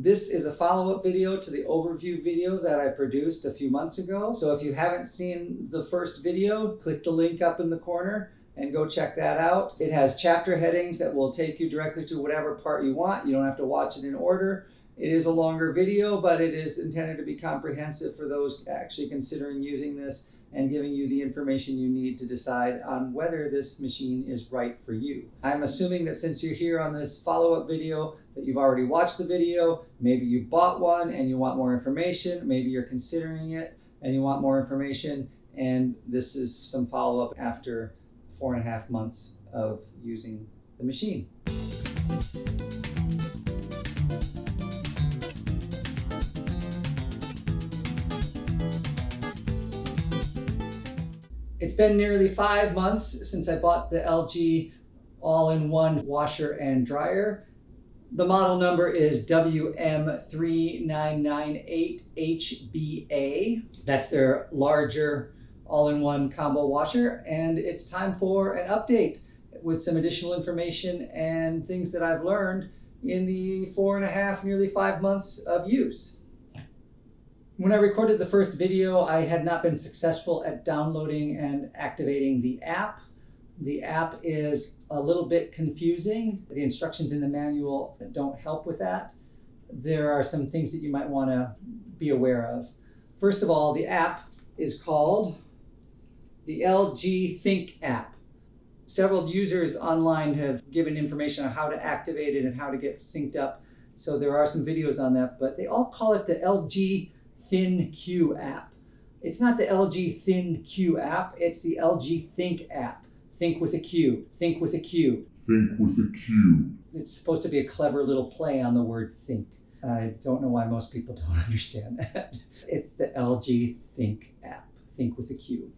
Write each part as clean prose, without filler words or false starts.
This is a follow-up video to the overview video that I produced a few months ago. So if you haven't seen the first video, click the link up in the corner and go check that out. It has chapter headings that will take you directly to whatever part you want. You don't have to watch it in order. It is a longer video, but it is intended to be comprehensive for those actually considering using this and giving you the information you need to decide on whether this machine is right for you. I'm assuming that since you're here on this follow-up video, that you've already watched the video, maybe you bought one and you want more information, maybe you're considering it and you want more information, and this is some follow-up after 4.5 months of using the machine. It's been nearly 5 months since I bought the LG all-in-one washer and dryer. The model number is WM3998HBA. That's their larger all-in-one combo washer, and it's time for an update with some additional information and things that I've learned in the 4.5, nearly 5 months of use. When I recorded the first video, I had not been successful at downloading and activating the app. The app is a little bit confusing. The instructions in the manual don't help with that. There are some things that you might want to be aware of. First of all, the app is called the LG ThinQ App. Several users online have given information on how to activate it and how to get synced up. So there are some videos on that, but they all call it the LG ThinQ App. It's not the LG ThinQ App, it's the LG ThinQ App. Think with a Q, think with a Q. Think with a Q. It's supposed to be a clever little play on the word think. I don't know why most people don't understand that. It's the LG ThinQ App, think with a Q.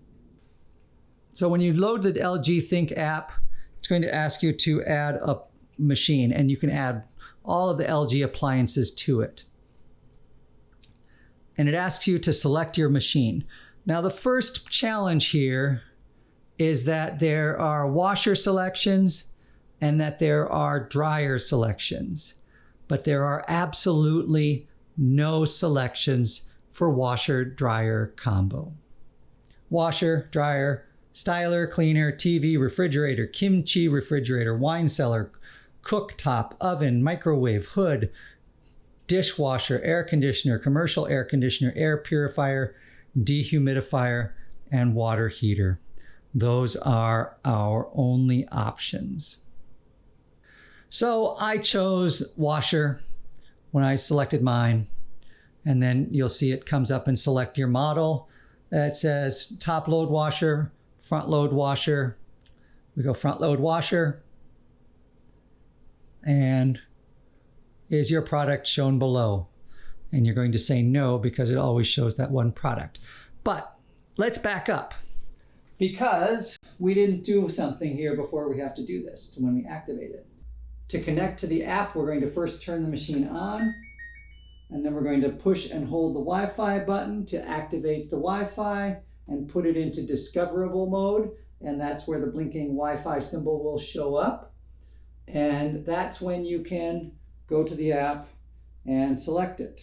So when you load the LG ThinQ App, it's going to ask you to add a machine, and you can add all of the LG appliances to it. And it asks you to select your machine. Now, the first challenge here is that there are washer selections and that there are dryer selections, but there are absolutely no selections for washer-dryer combo. Washer, dryer, styler, cleaner, TV, refrigerator, kimchi refrigerator, wine cellar, cooktop, oven, microwave, hood, dishwasher, air conditioner, commercial air conditioner, air purifier, dehumidifier, and water heater. Those are our only options. So I chose washer when I selected mine, and then you'll see it comes up and select your model. It says top load washer, front load washer. We go front load washer, and is your product shown below? And you're going to say no because it always shows that one product. But let's back up because we didn't do something here before we have to do this when we activate it. To connect to the app, we're going to first turn the machine on, and then we're going to push and hold the Wi-Fi button to activate the Wi-Fi and put it into discoverable mode. And that's where the blinking Wi-Fi symbol will show up. And that's when you can go to the app and select it.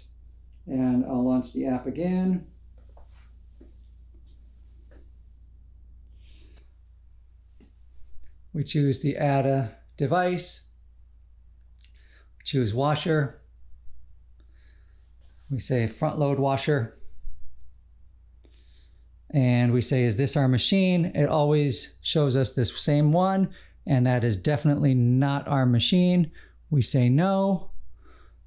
And I'll launch the app again. We choose the add a device. We choose washer. We say front load washer. And we say, is this our machine? It always shows us this same one, and that is definitely not our machine. We say no.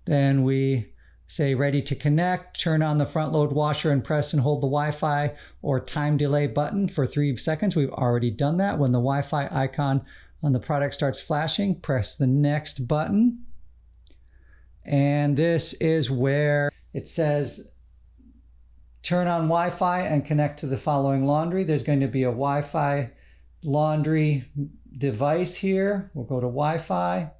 Then we say ready to connect, turn on the front load washer and press and hold the Wi-Fi or time delay button for 3 seconds. We've already done that. When the Wi-Fi icon on the product starts flashing, press the next button. And this is where it says turn on Wi-Fi and connect to the following laundry. There's going to be a Wi-Fi laundry device here. We'll go to Wi-Fi.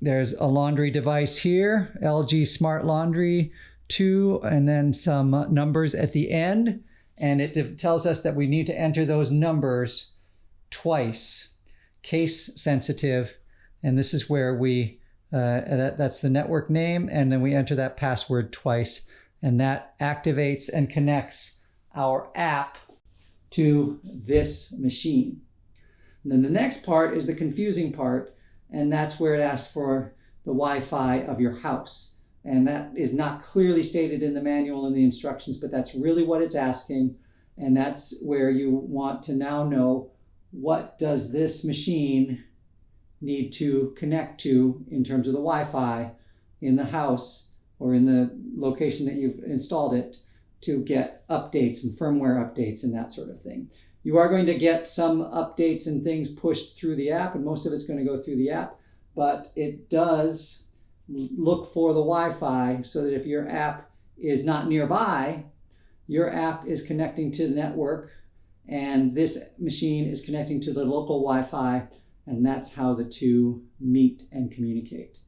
There's a laundry device here, LG Smart Laundry 2, and then some numbers at the end. And it tells us that we need to enter those numbers twice, case sensitive. And this is where we That's the network name, and then we enter that password twice, and that activates and connects our app to this machine. And then the next part is the confusing part, and that's where it asks for the Wi-Fi of your house. And that is not clearly stated in the manual and the instructions, but that's really what it's asking. And that's where you want to now know, what does this machine need to connect to in terms of the Wi-Fi in the house or in the location that you've installed it, to get updates and firmware updates and that sort of thing. You are going to get some updates and things pushed through the app, and most of it's going to go through the app, but it does look for the Wi-Fi so that if your app is not nearby, your app is connecting to the network and this machine is connecting to the local Wi-Fi, and that's how the two meet and communicate.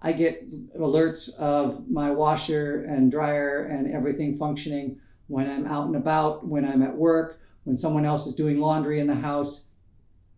I get alerts of my washer and dryer and everything functioning when I'm out and about, when I'm at work, when someone else is doing laundry in the house.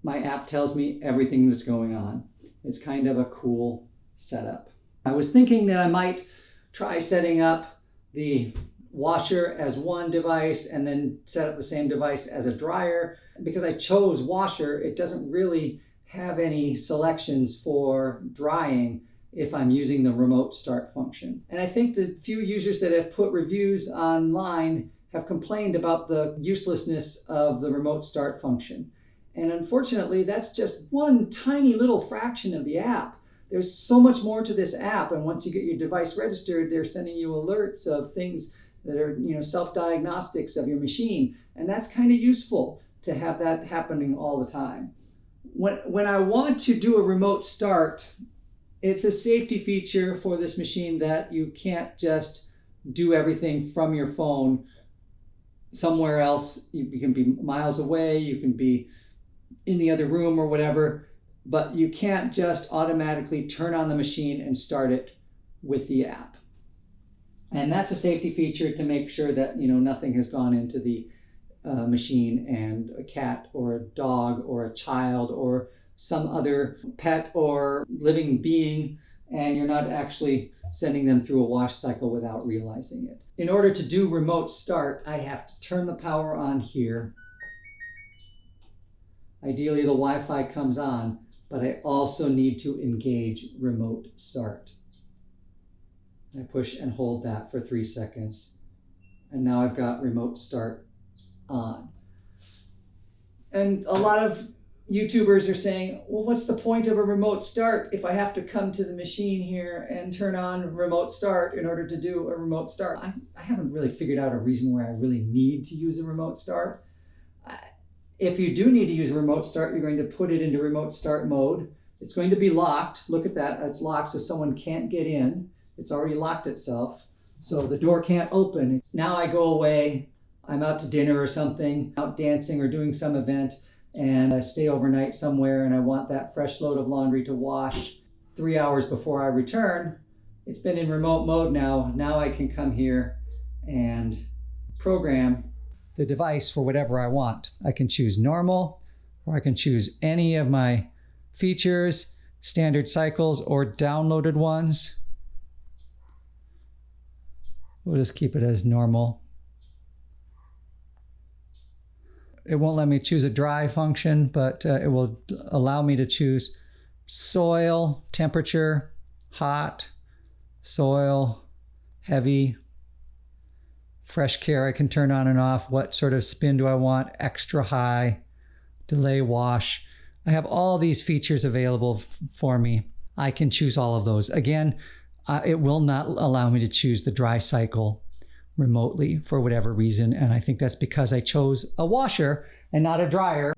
My app tells me everything that's going on. It's kind of a cool setup. I was thinking that I might try setting up the washer as one device and then set up the same device as a dryer. Because I chose washer, it doesn't really have any selections for drying if I'm using the remote start function. And I think the few users that have put reviews online have complained about the uselessness of the remote start function. And unfortunately, that's just one tiny little fraction of the app. There's so much more to this app, and once you get your device registered, they're sending you alerts of things that are, self-diagnostics of your machine. And that's kind of useful to have that happening all the time. When I want to do a remote start, it's a safety feature for this machine that you can't just do everything from your phone somewhere else. You can be miles away, you can be in the other room or whatever, but you can't just automatically turn on the machine and start it with the app. And that's a safety feature to make sure that nothing has gone into the machine and a cat or a dog or a child or some other pet or living being, and you're not actually sending them through a wash cycle without realizing it. In order to do remote start, I have to turn the power on here. Ideally, the Wi-Fi comes on, but I also need to engage remote start. I push and hold that for 3 seconds, and now I've got remote start on. And a lot of YouTubers are saying, well, what's the point of a remote start if I have to come to the machine here and turn on remote start in order to do a remote start? I haven't really figured out a reason where I really need to use a remote start. If you do need to use a remote start, you're going to put it into remote start mode. It's going to be locked. Look at that. It's locked so someone can't get in. It's already locked itself, so the door can't open. Now I go away. I'm out to dinner or something, out dancing or doing some event, and I stay overnight somewhere, and I want that fresh load of laundry to wash 3 hours before I return. It's been in remote mode now. Now I can come here and program the device for whatever I want. I can choose normal, or I can choose any of my features, standard cycles, or downloaded ones. We'll just keep it as normal. It won't let me choose a dry function, but it will allow me to choose soil, temperature, hot, soil, heavy, fresh care I can turn on and off. What sort of spin do I want? Extra high, delay wash. I have all these features available for me. I can choose all of those. Again, it will not allow me to choose the dry cycle remotely for whatever reason, and I think that's because I chose a washer and not a dryer,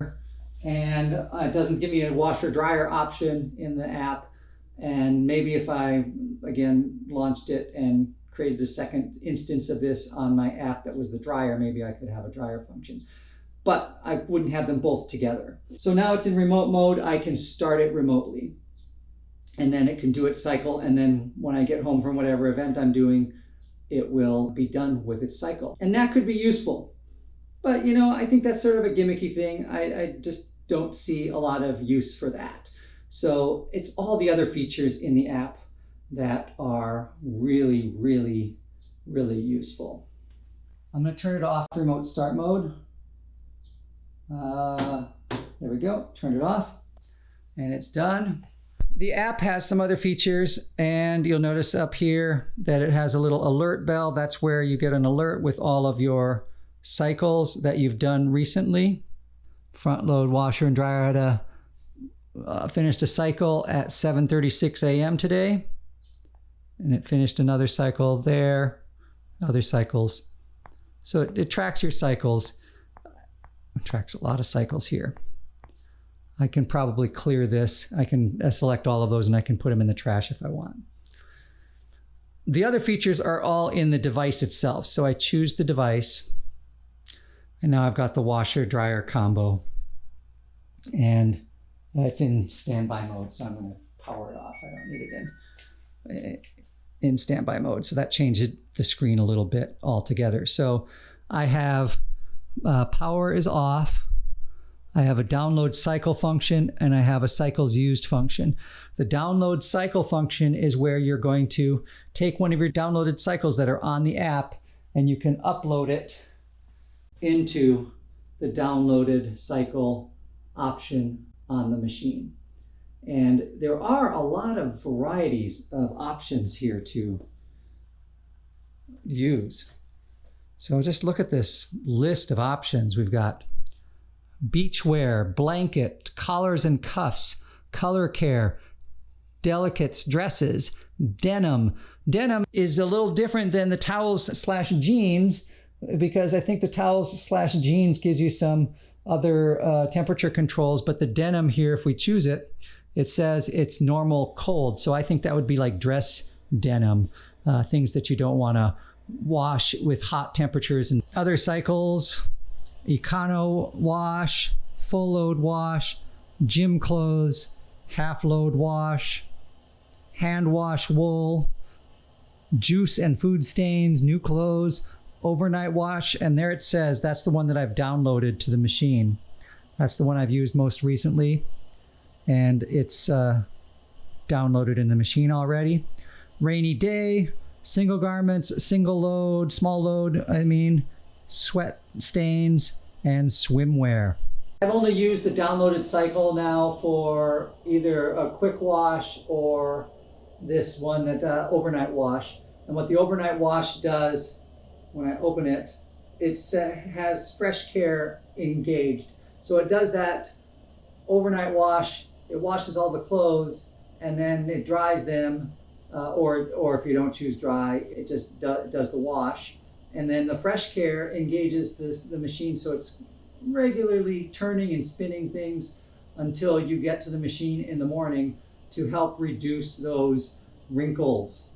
and it doesn't give me a washer dryer option in the app. And maybe if I again launched it and created a second instance of this on my app that was the dryer, maybe I could have a dryer function, but I wouldn't have them both together. So now it's in remote mode. I can start it remotely, and then it can do its cycle, and then when I get home from whatever event I'm doing, it will be done with its cycle. And that could be useful. But I think that's sort of a gimmicky thing. I just don't see a lot of use for that. So it's all the other features in the app that are really, really, really useful. I'm going to turn it off remote start mode. There we go, turned it off, and it's done. The app has some other features, and you'll notice up here that it has a little alert bell. That's where you get an alert with all of your cycles that you've done recently. Front load washer and dryer had finished a cycle at 7:36 a.m. today, and it finished another cycle there, other cycles. So it tracks your cycles. It tracks a lot of cycles here. I can probably clear this. I can select all of those and I can put them in the trash if I want. The other features are all in the device itself. So I choose the device, and now I've got the washer dryer combo, and it's in standby mode. So I'm going to power it off. I don't need it in standby mode. So that changes the screen a little bit altogether. So I have power is off. I have a download cycle function, and I have a cycles used function. The download cycle function is where you're going to take one of your downloaded cycles that are on the app, and you can upload it into the downloaded cycle option on the machine. And there are a lot of varieties of options here to use. So just look at this list of options. We've got beachwear, blanket, collars and cuffs, color care, delicates, dresses, denim. Denim is a little different than the towels/jeans, because I think the towels/jeans gives you some other temperature controls, but the denim here, if we choose it, it says it's normal cold. So I think that would be like dress denim, things that you don't want to wash with hot temperatures. And other cycles: econo wash, full load wash, gym clothes, half load wash, hand wash wool, juice and food stains, new clothes, overnight wash. And there it says that's the one that I've downloaded to the machine. That's the one I've used most recently, and it's downloaded in the machine already. Rainy day, single garments, single load, small load, sweat stains, and swimwear. I've only used the downloaded cycle now for either a quick wash or this one, that overnight wash. And what the overnight wash does, when I open it, it has fresh care engaged. So it does that overnight wash, it washes all the clothes, and then it dries them, or if you don't choose dry, it just does the wash. And then the fresh care engages the machine, so it's regularly turning and spinning things until you get to the machine in the morning to help reduce those wrinkles,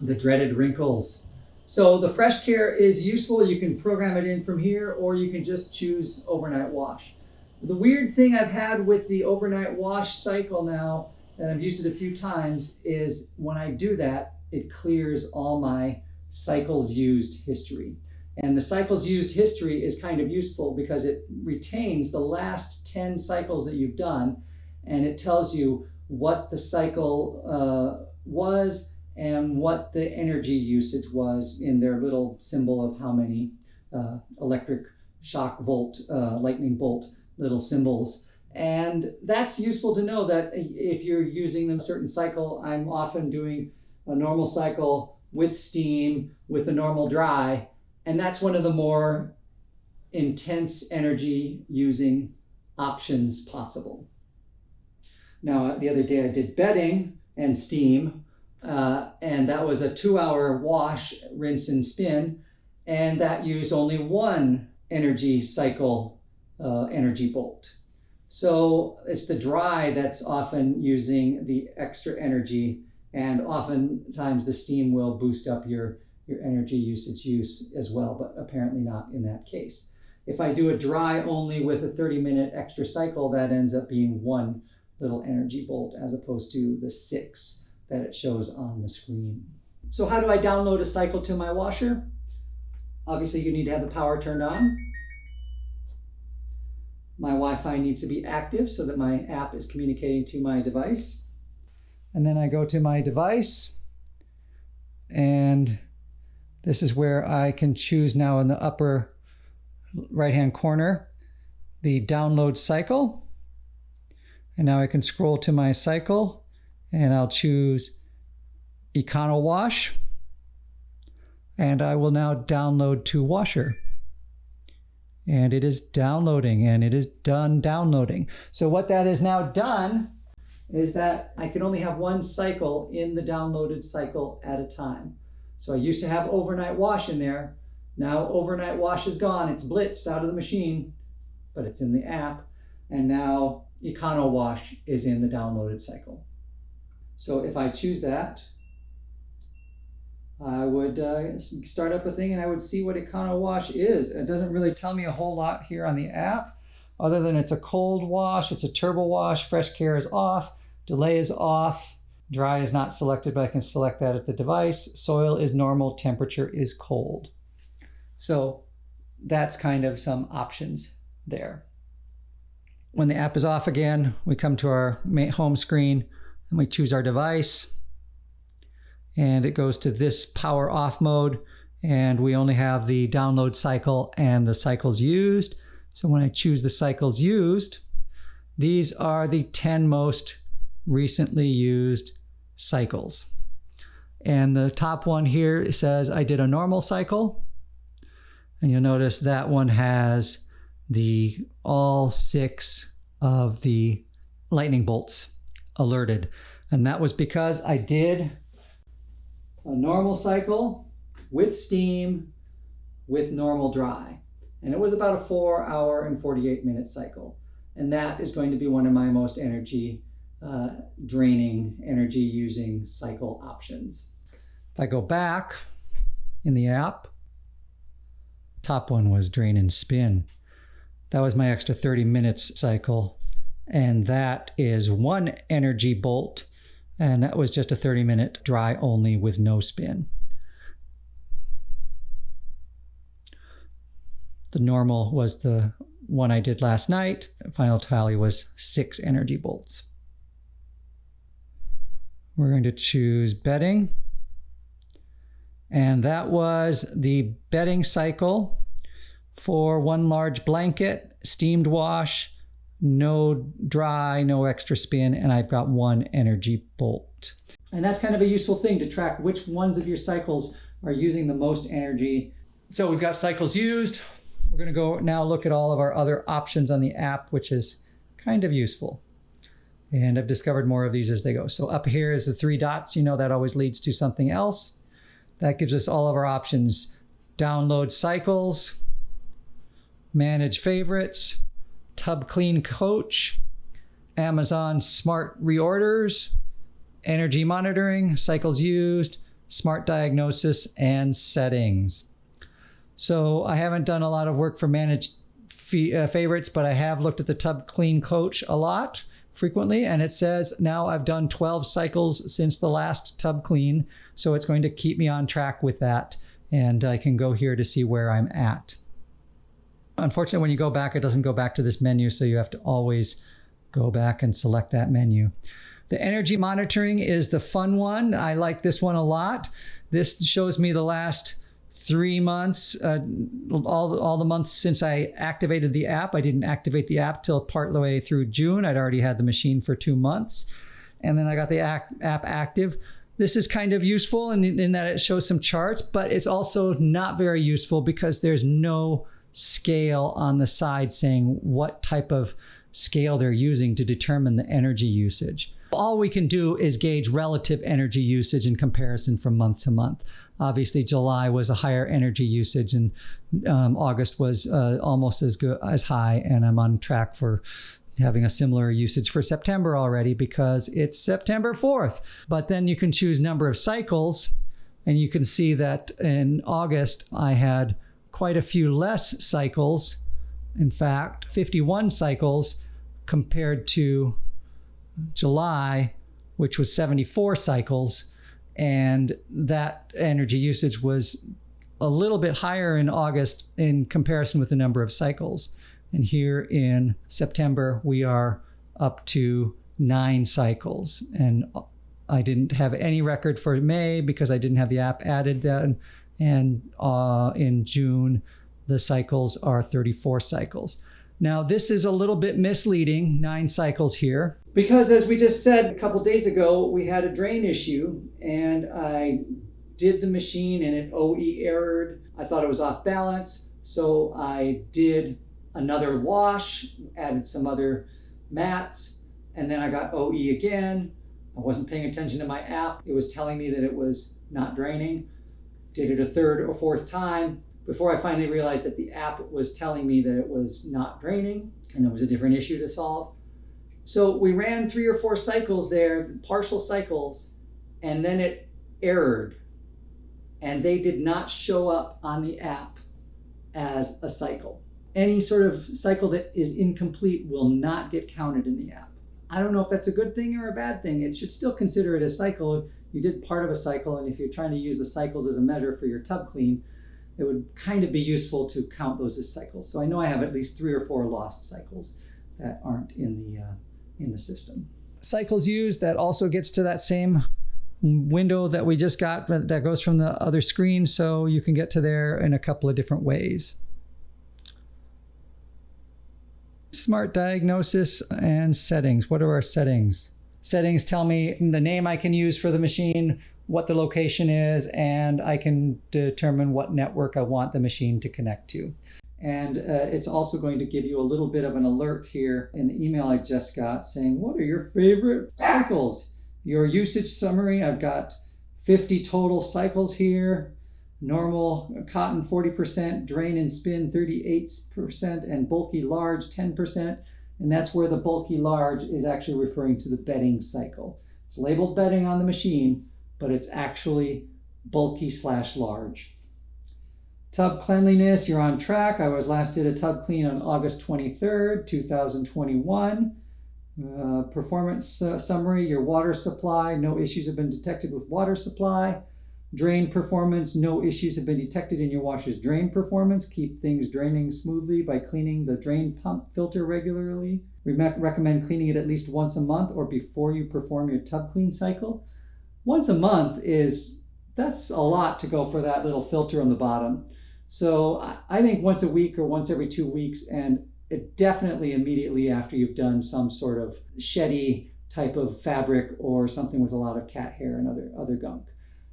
the dreaded wrinkles. So the fresh care is useful. You can program it in from here, or you can just choose overnight wash. The weird thing I've had with the overnight wash cycle now, and I've used it a few times, is when I do that, it clears all my cycles used history. And the cycles used history is kind of useful because it retains the last 10 cycles that you've done, and it tells you what the cycle was and what the energy usage was in their little symbol of how many electric shock volt, lightning bolt little symbols. And that's useful to know that if you're using a certain cycle. I'm often doing a normal cycle with steam, with a normal dry, and that's one of the more intense energy using options possible. Now, the other day I did bedding and steam, and that was a 2-hour wash, rinse and spin, and that used only one energy cycle energy bolt. So it's the dry that's often using the extra energy, and oftentimes the steam will boost up your energy usage as well, but apparently not in that case. If I do a dry only with a 30-minute extra cycle, that ends up being one little energy bolt as opposed to the 6 that it shows on the screen. So how do I download a cycle to my washer? Obviously you need to have the power turned on. My Wi-Fi needs to be active so that my app is communicating to my device. And then I go to my device, and this is where I can choose now in the upper right-hand corner the download cycle. And now I can scroll to my cycle, and I'll choose Econo Wash, and I will now download to washer. And it is downloading, and it is done downloading. So what that has now done is that I can only have one cycle in the downloaded cycle at a time. So I used to have overnight wash in there. Now overnight wash is gone. It's blitzed out of the machine, but it's in the app. And now Econo Wash is in the downloaded cycle. So if I choose that, I would start up a thing and I would see what Econo Wash is. It doesn't really tell me a whole lot here on the app, other than it's a cold wash, it's a turbo wash, fresh care is off, delay is off, dry is not selected, but I can select that at the device. Soil is normal, temperature is cold. So that's kind of some options there. When the app is off again, we come to our home screen and we choose our device. And it goes to this power off mode, and we only have the download cycle and the cycles used. So when I choose the cycles used, these are the 10 most recently used cycles. And the top one here says I did a normal cycle, and you'll notice that one has all 6 of the lightning bolts alerted. And that was because I did a normal cycle with steam with normal dry. And it was about a 4-hour and 48-minute cycle. And that is going to be one of my most energy draining, energy using cycle options. If I go back in the app, top one was drain and spin. That was my extra 30 minutes cycle. And that is 1 energy bolt. And that was just a 30-minute dry only with no spin. The normal was the one I did last night. The final tally was 6 energy bolts. We're going to choose bedding. And that was the bedding cycle for 1 large blanket, steamed wash, no dry, no extra spin, and I've got 1 energy bolt. And that's kind of a useful thing to track which ones of your cycles are using the most energy. So we've got cycles used. We're going to go now look at all of our other options on the app, which is kind of useful. And I've discovered more of these as they go. So up here is the 3 dots. You know that always leads to something else. That gives us all of our options. Download cycles, manage favorites, Tub Clean Coach, Amazon Smart Reorders, Energy Monitoring, Cycles Used, Smart Diagnosis, and Settings. So I haven't done a lot of work for managed favorites, but I have looked at the Tub Clean Coach a lot, frequently, and it says now I've done 12 cycles since the last tub clean, so it's going to keep me on track with that, and I can go here to see where I'm at. Unfortunately, when you go back, it doesn't go back to this menu, so you have to always go back and select that menu. The energy monitoring is the fun one. I like this one a lot. This shows me the last 3 months, all the months since I activated the app. I didn't activate the app till partway through June. I'd already had the machine for 2 months, and then I got the app active. This is kind of useful in that it shows some charts, but it's also not very useful because there's no scale on the side saying what type of scale they're using to determine the energy usage. All we can do is gauge relative energy usage in comparison from month to month. Obviously, July was a higher energy usage, and August was almost as high, and I'm on track for having a similar usage for September already because it's September 4th. But then you can choose number of cycles, and you can see that in August I had quite a few less cycles. In fact, 51 cycles compared to July, which was 74 cycles. And that energy usage was a little bit higher in August in comparison with the number of cycles. And here in September, we are up to 9 cycles. And I didn't have any record for May because I didn't have the app added then. And in June, the cycles are 34 cycles. Now, this is a little bit misleading, 9 cycles here, because as we just said a couple days ago, we had a drain issue and I did the machine and it OE errored. I thought it was off balance. So I did another wash, added some other mats, and then I got OE again. I wasn't paying attention to my app. It was telling me that it was not draining. Did it a third or fourth time before I finally realized that the app was telling me that it was not draining and it was a different issue to solve. So we ran 3 or 4 cycles there, partial cycles, and then it errored. And they did not show up on the app as a cycle. Any sort of cycle that is incomplete will not get counted in the app. I don't know if that's a good thing or a bad thing. It should still consider it a cycle. You did part of a cycle, and if you're trying to use the cycles as a measure for your tub clean, it would kind of be useful to count those as cycles. So I know I have at least 3 or 4 lost cycles that aren't in the system. Cycles used, that also gets to that same window that we just got that goes from the other screen, so you can get to there in a couple of different ways. Smart diagnosis and settings. What are our settings? Settings tell me the name I can use for the machine, what the location is, and I can determine what network I want the machine to connect to. And it's also going to give you a little bit of an alert here in the email I just got saying, what are your favorite cycles? Your usage summary, I've got 50 total cycles here. Normal cotton 40%, drain and spin 38%, and bulky large 10%. And that's where the bulky large is actually referring to the bedding cycle. It's labeled bedding on the machine, but it's actually bulky/large. Tub cleanliness, you're on track. I was last did a tub clean on August 23rd, 2021. Performance summary, your water supply, no issues have been detected with water supply. Drain performance, no issues have been detected in your washer's drain performance. Keep things draining smoothly by cleaning the drain pump filter regularly. We recommend cleaning it at least once a month or before you perform your tub clean cycle. Once a month that's a lot to go for that little filter on the bottom. So I think once a week or once every 2 weeks, and it definitely immediately after you've done some sort of sheddy type of fabric or something with a lot of cat hair and other gunk.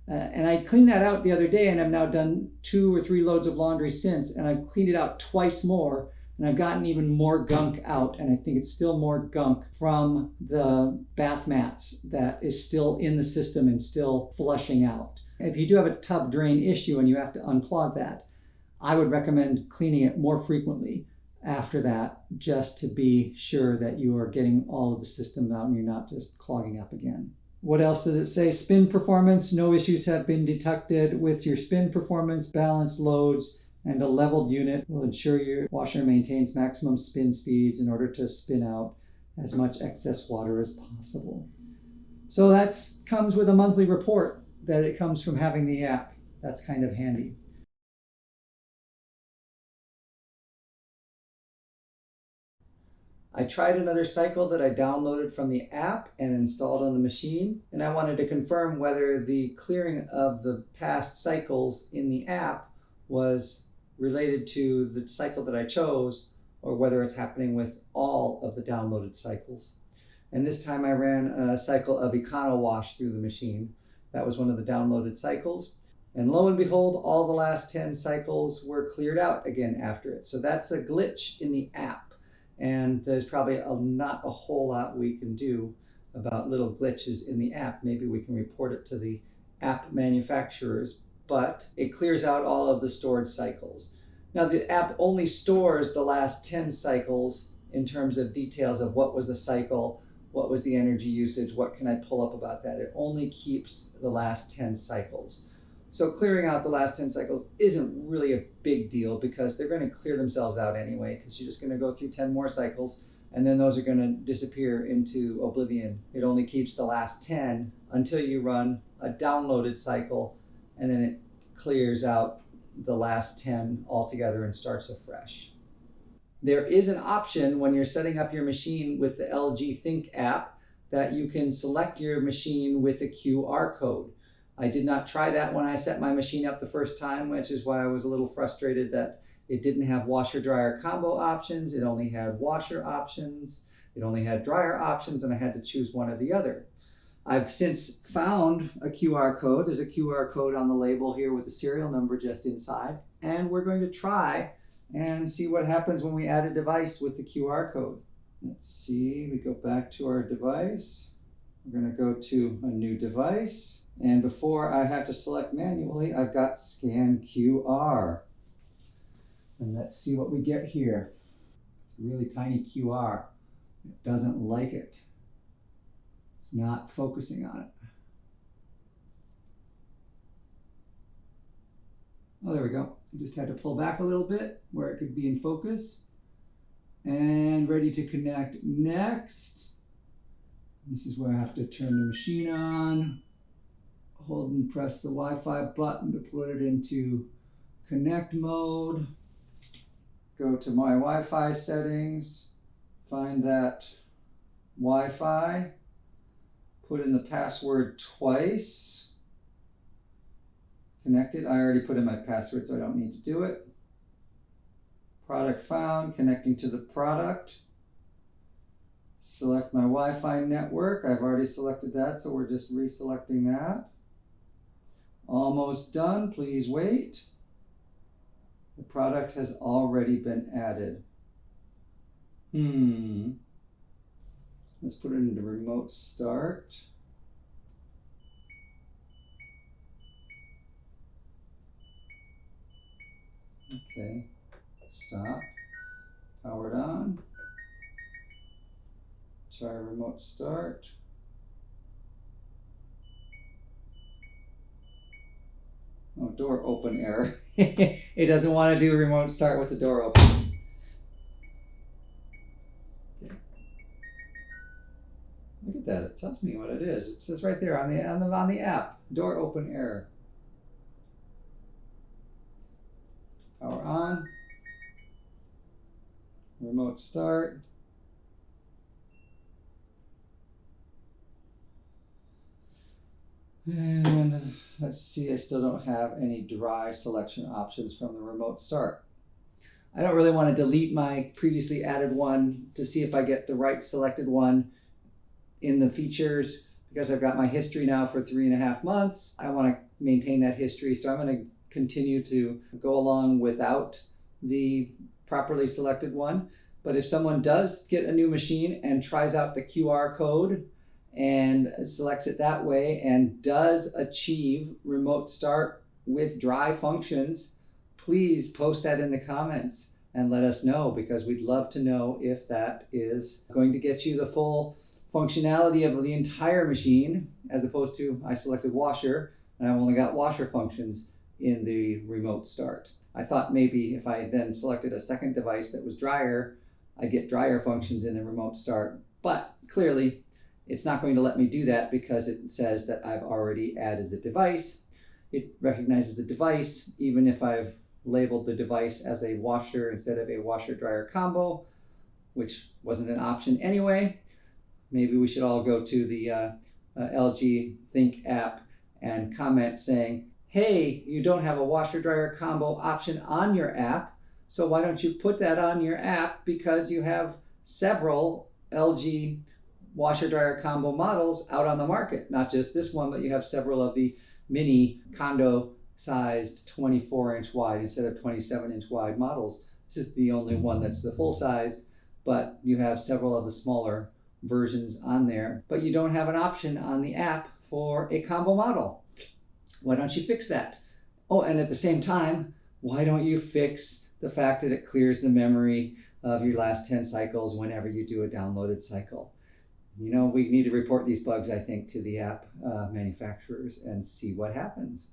And I cleaned that out the other day, and I've now done 2 or 3 loads of laundry since, and I've cleaned it out twice more, and I've gotten even more gunk out, and I think it's still more gunk from the bath mats that is still in the system and still flushing out. If you do have a tub drain issue and you have to unclog that, I would recommend cleaning it more frequently after that, just to be sure that you are getting all of the system out and you're not just clogging up again. What else does it say? Spin performance, no issues have been detected with your spin performance. Balanced loads and a leveled unit will ensure your washer maintains maximum spin speeds in order to spin out as much excess water as possible. So that comes with a monthly report that it comes from having the app. That's kind of handy. I tried another cycle that I downloaded from the app and installed on the machine, and I wanted to confirm whether the clearing of the past cycles in the app was related to the cycle that I chose, or whether it's happening with all of the downloaded cycles. And this time I ran a cycle of Econo Wash through the machine. That was one of the downloaded cycles. And lo and behold, all the last 10 cycles were cleared out again after it. So that's a glitch in the app. And there's probably not a whole lot we can do about little glitches in the app. Maybe we can report it to the app manufacturers, but it clears out all of the stored cycles. Now the app only stores the last 10 cycles in terms of details of what was the cycle, what was the energy usage, what can I pull up about that. It only keeps the last 10 cycles. So clearing out the last 10 cycles isn't really a big deal because they're going to clear themselves out anyway, because you're just going to go through 10 more cycles and then those are going to disappear into oblivion. It only keeps the last 10 until you run a downloaded cycle, and then it clears out the last 10 altogether and starts afresh. There is an option when you're setting up your machine with the LG ThinQ app that you can select your machine with a QR code. I did not try that when I set my machine up the first time, which is why I was a little frustrated that it didn't have washer dryer combo options. It only had washer options. It only had dryer options, and I had to choose one or the other. I've since found a QR code. There's a QR code on the label here with the serial number just inside. And we're going to try and see what happens when we add a device with the QR code. Let's see, we go back to our device. We're going to go to a new device. And before I have to select manually, I've got scan QR. And let's see what we get here. It's a really tiny QR. It doesn't like it. It's not focusing on it. Oh, there we go. I just had to pull back a little bit where it could be in focus. And ready to connect next. This is where I have to turn the machine on. Hold and press the Wi-Fi button to put it into connect mode. Go to my Wi-Fi settings. Find that Wi-Fi. Put in the password twice. Connected. I already put in my password, so I don't need to do it. Product found. Connecting to the product. Select my Wi-Fi network. I've already selected that, so we're just reselecting that. Almost done. Please wait. The product has already been added. Let's put it into remote start. Okay, stop. Powered on. Try remote start. Oh, door open error. It doesn't want to do a remote start with the door open. Okay. Look at that. It tells me what it is. It says right there on the app. Door open error. Power on. Remote start. And let's see, I still don't have any dry selection options from the remote start. I don't really want to delete my previously added one to see if I get the right selected one in the features, because I've got my history now for 3.5 months. I want to maintain that history, so I'm going to continue to go along without the properly selected one. But if someone does get a new machine and tries out the QR code and selects it that way and does achieve remote start with dry functions, please post that in the comments and let us know, because we'd love to know if that is going to get you the full functionality of the entire machine, as opposed to I selected washer and I've only got washer functions in the remote start. I thought maybe if I then selected a second device that was dryer, I'd get dryer functions in the remote start, but clearly it's not going to let me do that because it says that I've already added the device. It recognizes the device even if I've labeled the device as a washer instead of a washer-dryer combo, which wasn't an option anyway. Maybe we should all go to the LG ThinQ app and comment saying, hey, you don't have a washer-dryer combo option on your app, so why don't you put that on your app, because you have several LG washer-dryer combo models out on the market. Not just this one, but you have several of the mini condo sized 24-inch wide instead of 27-inch wide models. This is the only one that's the full size, but you have several of the smaller versions on there, but you don't have an option on the app for a combo model. Why don't you fix that? Oh, and at the same time, why don't you fix the fact that it clears the memory of your last 10 cycles whenever you do a downloaded cycle? You know, we need to report these bugs, I think, to the app manufacturers and see what happens.